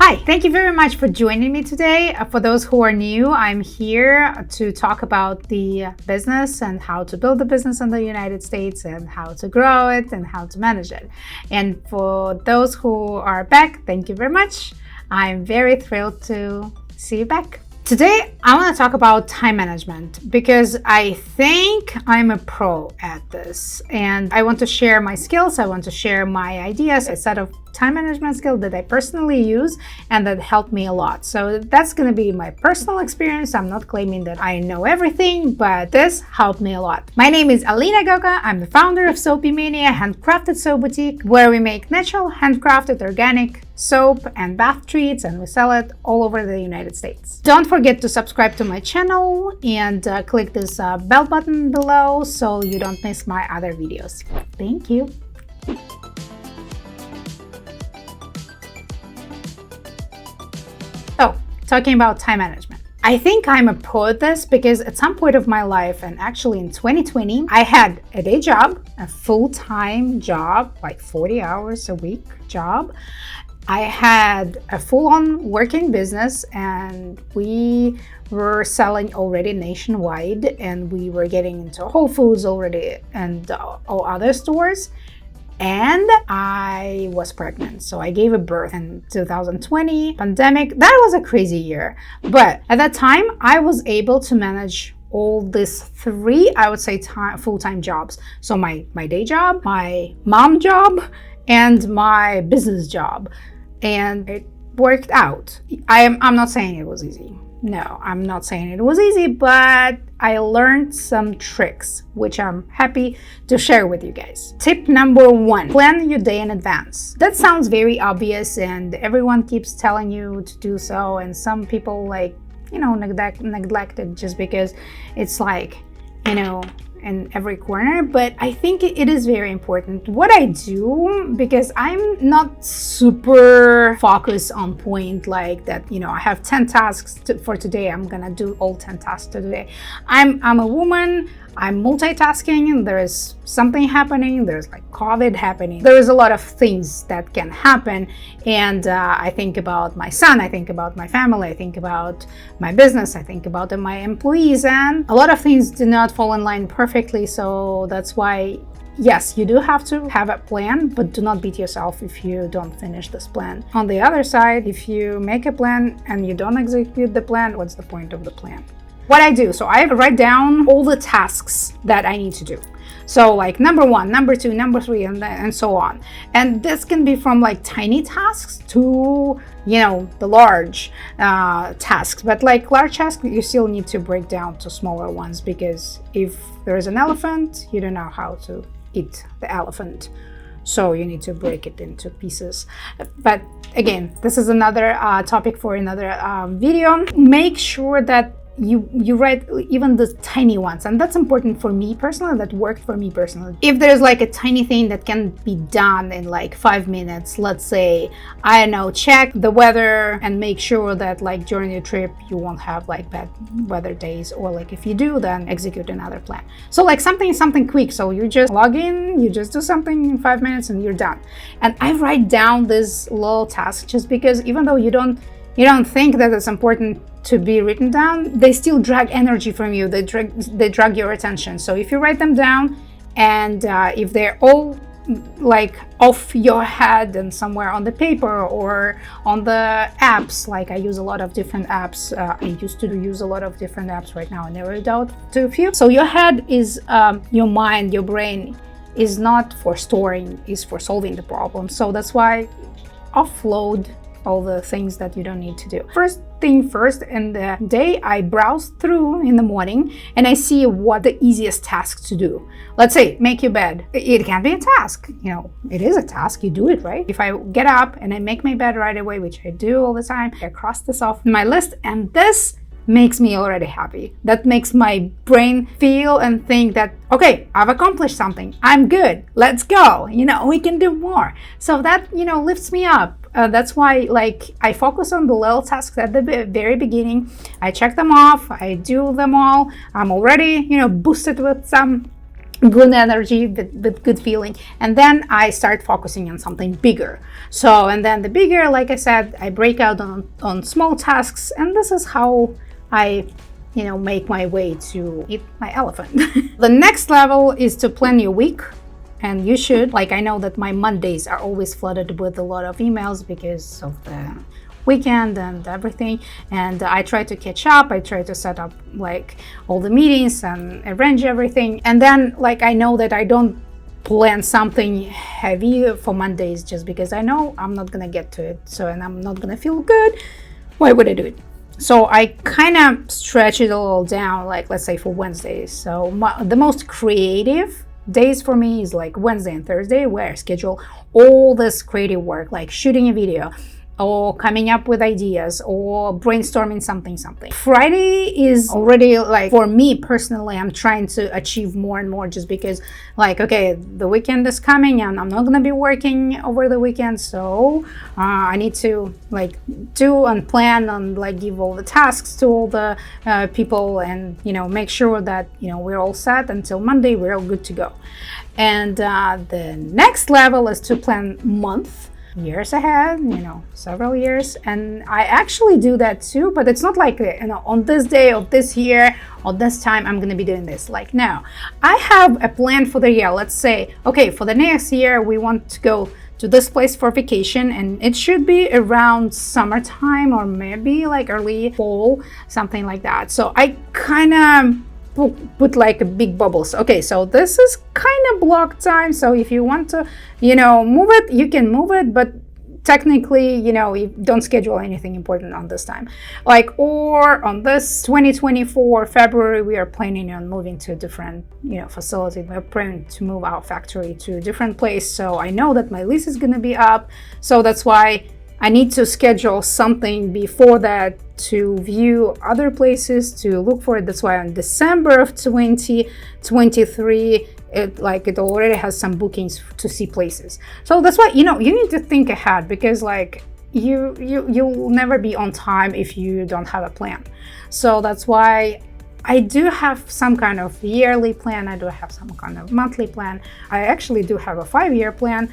Hi, thank you very much for joining me today. For those who are new, I'm here to talk about the business and how to build a business in the United States and how to grow it and how to manage it. And for those who are back, thank you very much. I'm very thrilled to see you back. Today, I want to talk about time management because I think I'm a pro at this and I want to share my skills. I want to share my ideas, a set of time management skills that I personally use and that helped me a lot. So that's going to be my personal experience. I'm not claiming that I know everything, but this helped me a lot. My name is Alina Goga. I'm the founder of Soapy Mania, handcrafted soap boutique, where we make natural, handcrafted, organic soap and bath treats, and we sell it all over the United States. Don't forget to subscribe to my channel and click this bell button below so you don't miss my other videos. Thank you. So, talking about time management. I think I'm a pro at this because at some point of my life, and actually in 2020, I had a day job, a full-time job, like 40 hours a week job. I had a full-on working business and we were selling already nationwide and we were getting into Whole Foods already and all other stores. And I was pregnant, so I gave a birth in 2020, pandemic. That was a crazy year. But at that time, I was able to manage all these three, I would say, full-time jobs. So my day job, my mom job, and my business job. And it worked out. I'm not saying it was easy. No, I'm not saying it was easy, but I learned some tricks, which I'm happy to share with you guys. Tip number 1, plan your day in advance. That sounds very obvious and everyone keeps telling you to do so. And some people neglect it just because it's in every corner, but I think it is very important. What I do, because I'm not super focused on point like that, I have 10 tasks for today, I'm gonna do all 10 tasks today. I'm a woman, I'm multitasking, there is something happening, there's like COVID happening. There is a lot of things that can happen. And I think about my son, I think about my family, I think about my business, I think about my employees, and a lot of things do not fall in line perfectly. So that's why, yes, you do have to have a plan, but do not beat yourself if you don't finish this plan. On the other side, if you make a plan and you don't execute the plan, what's the point of the plan? What I do, so I write down all the tasks that I need to do. So like number 1, number 2, number 3, and so on. And this can be from like tiny tasks to, the large tasks. But like large tasks, you still need to break down to smaller ones, because if there is an elephant, you don't know how to eat the elephant. So you need to break it into pieces. But again, this is another topic for another video. Make sure that you write even the tiny ones, and that's important for me personally. That worked for me personally. If there's like a tiny thing that can be done in like 5 minutes, let's say, I don't know, check the weather and make sure that like during your trip you won't have like bad weather days, or like if you do, then execute another plan. So like something quick, so you just log in, you just do something in 5 minutes and you're done. And I write down this little task just because even though you don't think that it's important to be written down, they still drag energy from you. They drag your attention. So if you write them down and if they're all like off your head and somewhere on the paper or on the apps, like I use a lot of different apps. I used to use a lot of different apps. Right now I narrowed it down to a few. So your head is your mind, your brain is not for storing, is for solving the problem. So that's why offload all the things that you don't need to do. First thing first, in the day, I browse through in the morning and I see what the easiest task to do. Let's say, make your bed. It can be a task, it is a task, you do it, right? If I get up and I make my bed right away, which I do all the time, I cross this off my list, and this makes me already happy. That makes my brain feel and think that, okay, I've accomplished something. I'm good. Let's go. We can do more. So that, lifts me up. That's why, I focus on the little tasks at the very beginning. I check them off. I do them all. I'm already, boosted with some good energy, with good feeling, and then I start focusing on something bigger. So, and then the bigger, like I said, I break out on small tasks, and this is how I make my way to eat my elephant. The next level is to plan your week. And you should, like, I know that my Mondays are always flooded with a lot of emails because of the weekend and everything, and I try to catch up. I try to set up like all the meetings and arrange everything, and then like I know that I don't plan something heavy for Mondays just because I know I'm not gonna get to it, so, and I'm not gonna feel good. Why would I do it? So I kind of stretch it a little down, like let's say for Wednesdays. So the most creative days for me is like Wednesday and Thursday, where I schedule all this creative work, like shooting a video or coming up with ideas or brainstorming something. Friday is already, like, for me personally, I'm trying to achieve more and more, just because, like, okay, the weekend is coming and I'm not gonna be working over the weekend, so I need to like do and plan and like give all the tasks to all the people, and make sure that we're all set until Monday, we're all good to go. And the next level is to plan years ahead, several years. And I actually do that too, but it's not like, on this day of this year or this time I'm going to be doing this. Like, no, I have a plan for the year. Let's say, okay, for the next year, we want to go to this place for vacation, and it should be around summertime or maybe like early fall, something like that. So I kind of put like big bubbles. Okay, so this is kind of block time, so if you want to move it, you can move it, but technically you don't schedule anything important on this time. Like, or on this 2024 February, we are planning on moving to a different facility. We're planning to move our factory to a different place, so I know that my lease is going to be up, so that's why I need to schedule something before that to view other places, to look for it. That's why on December of 2023, it already has some bookings to see places. So that's why you need to think ahead, because like you'll never be on time if you don't have a plan. So that's why I do have some kind of yearly plan. I do have some kind of monthly plan. I actually do have a 5-year plan.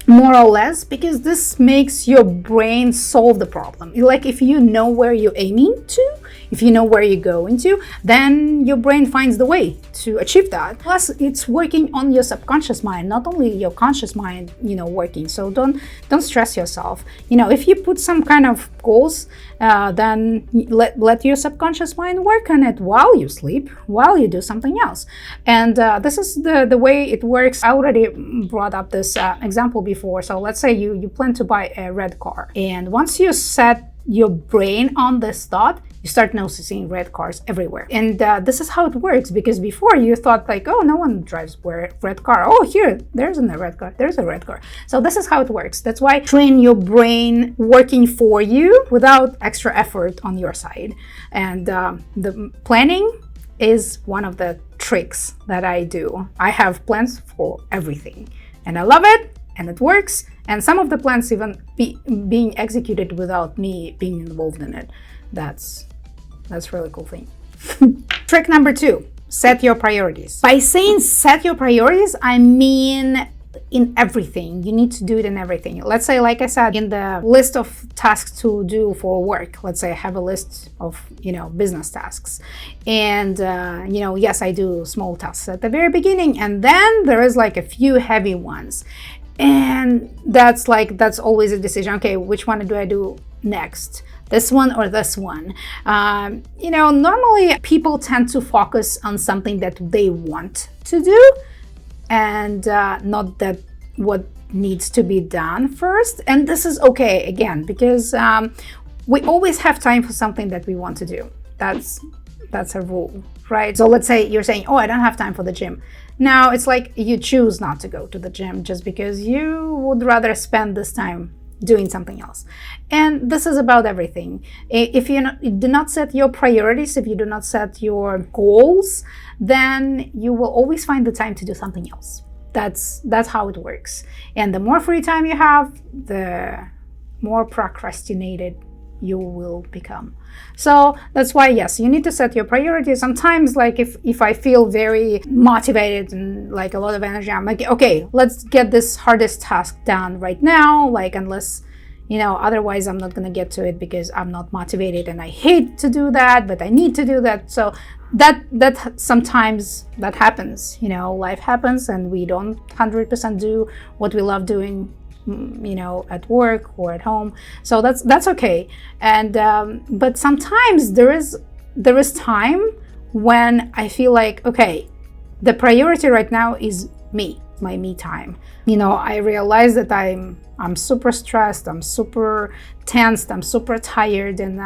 More or less, because this makes your brain solve the problem. Like, if you know where you're aiming to, if you know where you're going to, then your brain finds the way to achieve that. Plus, it's working on your subconscious mind, not only your conscious mind, working. So don't stress yourself. If you put some kind of goals, then let your subconscious mind work on it while you sleep, while you do something else. And this is the way it works. I already brought up this example before. So let's say you plan to buy a red car, and once you set your brain on this thought, you start noticing red cars everywhere. And this is how it works, because before you thought like, oh, no one drives a red car. Oh, here, there's a red car. There's a red car. So this is how it works. That's why train your brain working for you without extra effort on your side. And the planning is one of the tricks that I do. I have plans for everything, and I love it. And it works, and some of the plans even being executed without me being involved in it. That's really cool thing. Trick number 2, set your priorities. By saying set your priorities, I mean in everything. You need to do it in everything. Let's say, like I said, in the list of tasks to do for work, let's say I have a list of business tasks, and yes, I do small tasks at the very beginning, and then there is like a few heavy ones. And that's always a decision. Okay, which one do I do next? This one or this one? Normally people tend to focus on something that they want to do, and not that what needs to be done first. And this is okay, again, because we always have time for something that we want to do. That's a rule, right? So let's say you're saying, oh, I don't have time for the gym. Now it's like you choose not to go to the gym just because you would rather spend this time doing something else. And this is about everything. If you do not set your priorities, if you do not set your goals, then you will always find the time to do something else. That's how it works. And the more free time you have, the more procrastinated you will become. So that's why, yes, you need to set your priorities. Sometimes, like if I feel very motivated and like a lot of energy, I'm like, okay, let's get this hardest task done right now, like unless, otherwise I'm not going to get to it because I'm not motivated, and I hate to do that, but I need to do that. So that sometimes that happens, life happens and we don't 100% do what we love doing, at work or at home. So that's okay. And but sometimes there is time when I feel like, okay, the priority right now is me, my me time. I realize that I'm super stressed, I'm super tensed, I'm super tired, and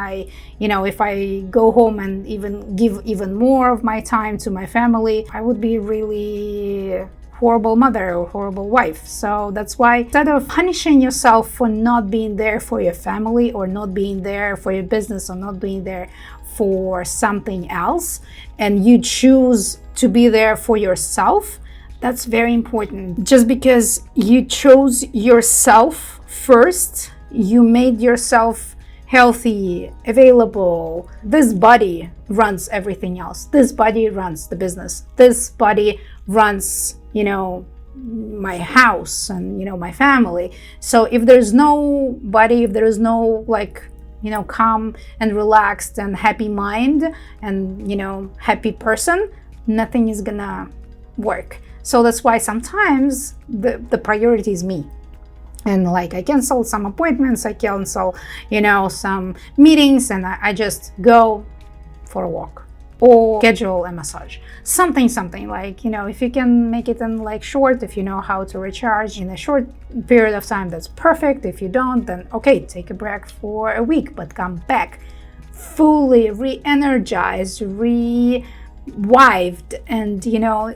if I go home and even give even more of my time to my family, I would be really horrible mother or horrible wife. So that's why, instead of punishing yourself for not being there for your family, or not being there for your business, or not being there for something else, and you choose to be there for yourself, that's very important. Just because you chose yourself first, you made yourself healthy, available. This body runs everything else. This body runs the business. This body runs, my house and, my family. So if there's no body, if there is no calm and relaxed and happy mind and, happy person, nothing is gonna work. So that's why sometimes the priority is me. And I cancel some appointments, I cancel, some meetings, and I just go for a walk or schedule a massage. Something if you can make it in short, if you know how to recharge in a short period of time, that's perfect. If you don't, then okay, take a break for a week, but come back fully re-energized, revived, and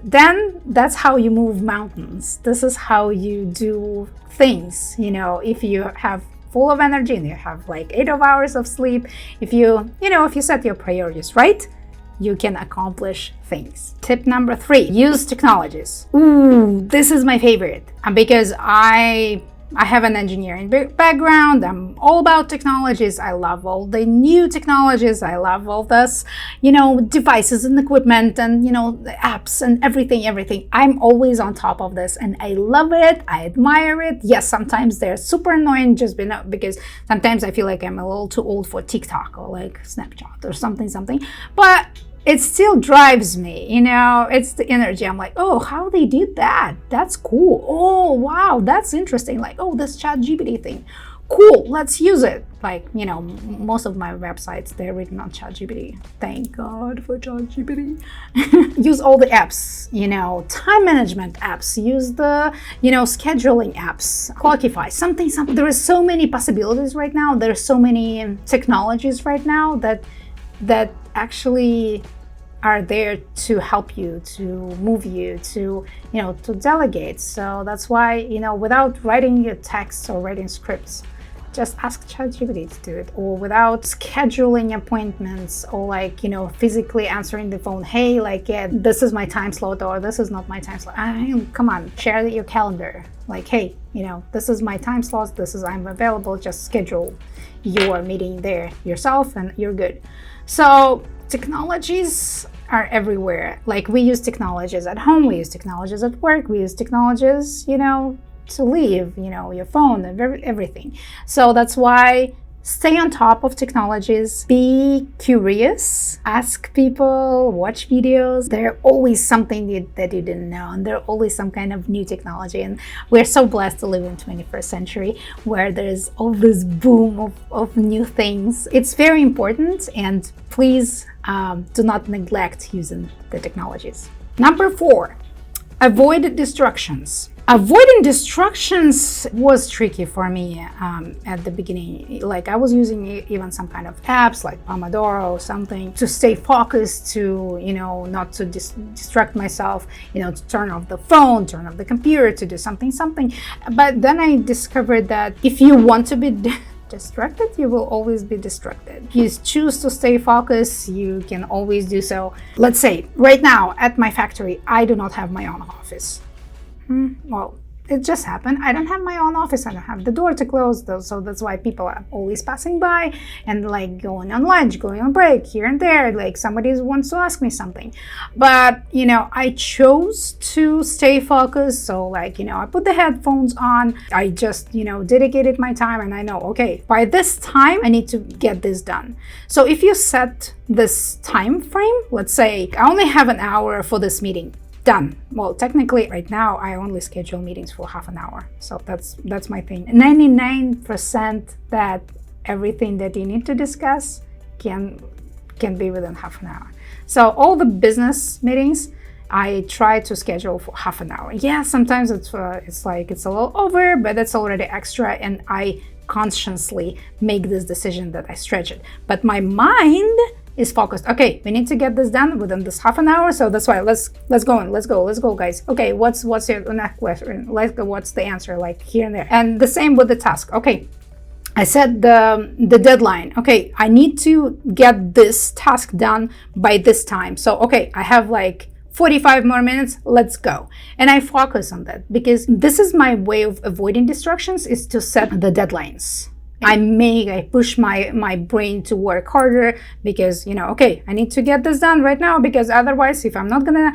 then that's how you move mountains. This is how you do things. If you have full of energy and you have 8 hours of sleep, if you set your priorities right, you can accomplish things. Tip number 3, use technologies. Ooh, this is my favorite, because I have an engineering background. I'm all about technologies. I love all the new technologies. I love all this, devices and equipment and, the apps and everything. I'm always on top of this and I love it. I admire it. Yes, sometimes they're super annoying just because sometimes I feel like I'm a little too old for TikTok or Snapchat or something. But it still drives me, it's the energy. I'm like, oh, how they did that? That's cool. Oh, wow, that's interesting. This ChatGPT thing. Cool, let's use it. Most of my websites, they're written on ChatGPT. Thank God for ChatGPT. Use all the apps, time management apps. Use the, scheduling apps. Clockify, something. There is so many possibilities right now. There's so many technologies right now that actually are there to help you, to move you, to delegate. So that's why, without writing your texts or writing scripts, just ask ChatGPT to do it. Or without scheduling appointments or physically answering the phone, hey, this is my time slot or this is not my time slot. Come on, share your calendar. Hey, this is my time slot, I'm available, just schedule your meeting there yourself and you're good. So technologies are everywhere. We use technologies at home, we use technologies at work, we use technologies, to leave, your phone and everything. So that's why stay on top of technologies, be curious, ask people, watch videos. There's always something that you didn't know, and there's always some kind of new technology. And we're so blessed to live in the 21st century where there's all this boom of new things. It's very important, and please do not neglect using the technologies. Number 4, avoid distractions. Avoiding distractions was tricky for me at the beginning. I was using even some kind of apps like Pomodoro or something to stay focused, to, not to distract myself, to turn off the phone, turn off the computer, to do something. But then I discovered that if you want to be distracted, you will always be distracted. If you choose to stay focused, you can always do so. Let's say right now at my factory, I do not have my own office. Well, it just happened. I don't have my own office. I don't have the door to close, though, so that's why people are always passing by and like going on lunch, going on break here and there. Like somebody wants to ask me something, but I chose to stay focused. So like I put the headphones on. I just dedicated my time, and I know, okay, by this time I need to get this done. So if you set this time frame, let's say I only have an hour for this meeting. Done. Well, technically right now I only schedule meetings for half an hour. So that's my thing. 99% that everything that you need to discuss can be within half an hour. So all the business meetings I try to schedule for half an hour. Yeah, sometimes it's a little over, but that's already extra, and I consciously make this decision that I stretch it. But my mind is focused. Okay, we need to get this done within this half an hour. So that's why let's go, guys. Okay, what's your next question? What's the answer? Like here and there. And the same with the task. Okay, I set the deadline. Okay, I need to get this task done by this time. So okay, I have like 45 more minutes, let's go. And I focus on that because this is my way of avoiding distractions, is to set the deadlines. I push my brain to work harder because, okay, I need to get this done right now, because otherwise, if I'm not gonna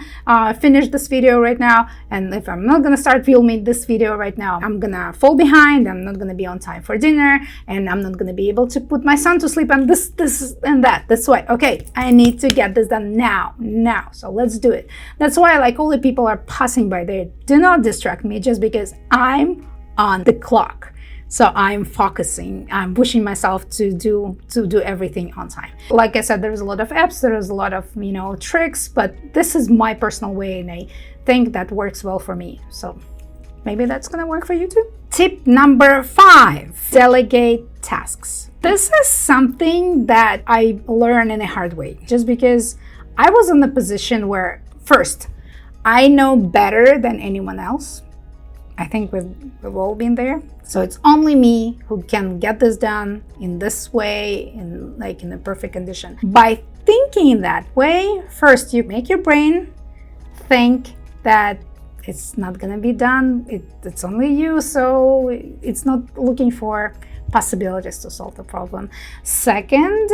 finish this video right now, and if I'm not gonna start filming this video right now, I'm gonna fall behind, I'm not gonna be on time for dinner, and I'm not gonna be able to put my son to sleep, and this and that. That's why, okay, I need to get this done now. So let's do it. That's why like all the people are passing by there. Do not distract me just because I'm on the clock. So I'm focusing, I'm pushing myself to do everything on time. Like I said, there's a lot of apps, there's a lot of, tricks, but this is my personal way, and I think that works well for me. So maybe that's gonna work for you too. Tip number 5, delegate tasks. This is something that I learned in a hard way, just because I was in the position where, first, I know better than anyone else. I think we've all been there. So it's only me who can get this done in this way, in a perfect condition. By thinking that way, first you make your brain think that it's not gonna be done. It's only you, so it's not looking for possibilities to solve the problem. Second,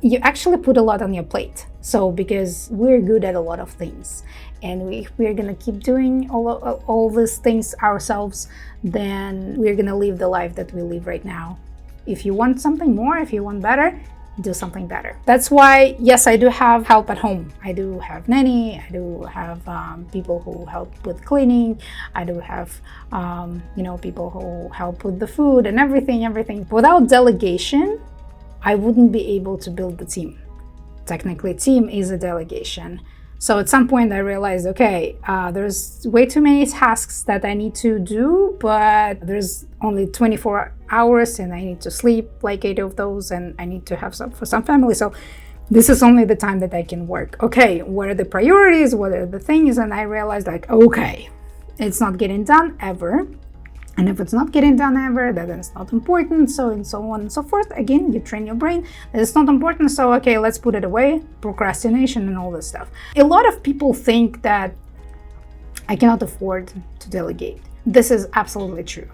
you actually put a lot on your plate. So because we're good at a lot of things, and we're gonna keep doing all these things ourselves, then we're gonna live the life that we live right now. If you want something more, if you want better, do something better. That's why, yes, I do have help at home. I do have nanny. I do have people who help with cleaning. I do have people who help with the food and everything. Without delegation, I wouldn't be able to build the team. Technically, team is a delegation. So at some point I realized, okay, there's way too many tasks that I need to do, but there's only 24 hours and I need to sleep like 8 of those, and I need to have some for some family. So this is only the time that I can work. Okay, what are the priorities? What are the things? And I realized like, okay, it's not getting done ever. And if it's not getting done ever, then it's not important, so and so on and so forth. Again, you train your brain that it's not important, so okay, let's put it away. Procrastination and all this stuff. A lot of people think that I cannot afford to delegate. This is absolutely true.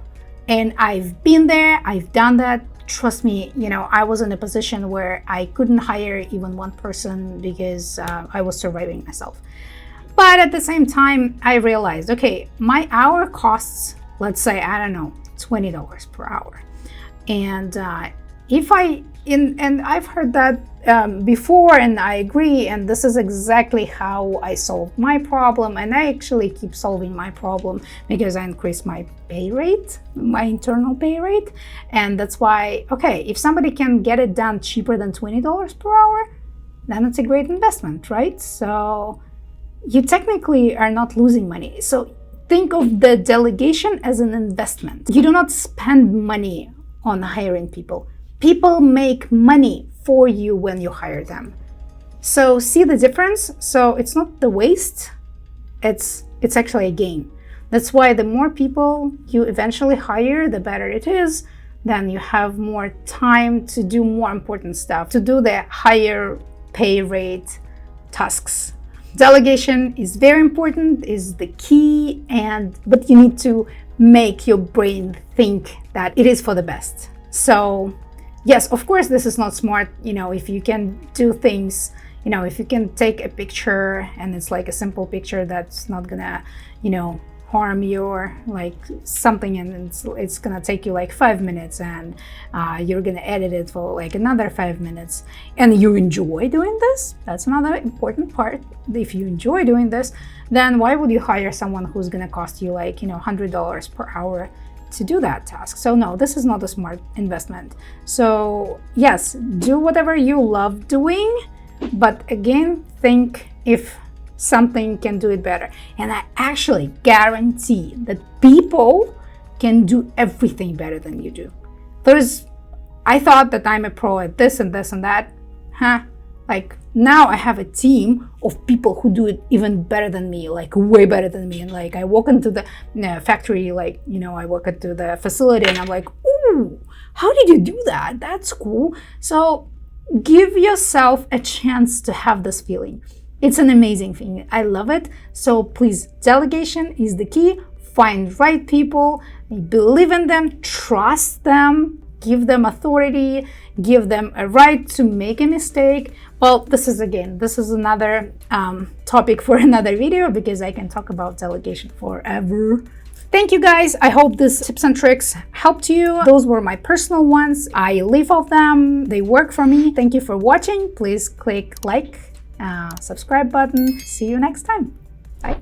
And I've been there, I've done that. Trust me, I was in a position where I couldn't hire even one person because I was surviving myself. But at the same time, I realized, okay, my hour costs, let's say, I don't know, $20 per hour. And I've heard that before, and I agree, and this is exactly how I solved my problem, and I actually keep solving my problem because I increased my pay rate, my internal pay rate, and that's why, okay, if somebody can get it done cheaper than $20 per hour, then it's a great investment, right? So you technically are not losing money. So think of the delegation as an investment. You do not spend money on hiring people. People make money for you when you hire them. So see the difference? So it's not the waste, it's actually a gain. That's why the more people you eventually hire, the better it is. Then you have more time to do more important stuff, to do the higher pay rate tasks. Delegation is very important, is the key, but you need to make your brain think that it is for the best. So yes, of course, this is not smart. If you can do things, if you can take a picture and it's like a simple picture that's not gonna, harm your like something, and it's gonna take you like 5 minutes, and you're gonna edit it for like another 5 minutes, and you enjoy doing this. That's another important part. If you enjoy doing this, then why would you hire someone who's gonna cost you like $100 per hour to do that task? So no, this is not a smart investment. So yes, do whatever you love doing, but again, think if something can do it better. And I actually guarantee that people can do everything better than you do. I thought that I'm a pro at this and this and that. Like now I have a team of people who do it even better than me, like way better than me. And like I walk into the factory, like, I walk into the facility and I'm like, ooh, how did you do that? That's cool. So give yourself a chance to have this feeling. It's an amazing thing. I love it. So please, delegation is the key. Find right people, believe in them, trust them, give them authority, give them a right to make a mistake. Well, this is another topic for another video, because I can talk about delegation forever. Thank you guys. I hope these tips and tricks helped you. Those were my personal ones. I live off them. They work for me. Thank you for watching. Please click like, subscribe button. See you next time. Bye.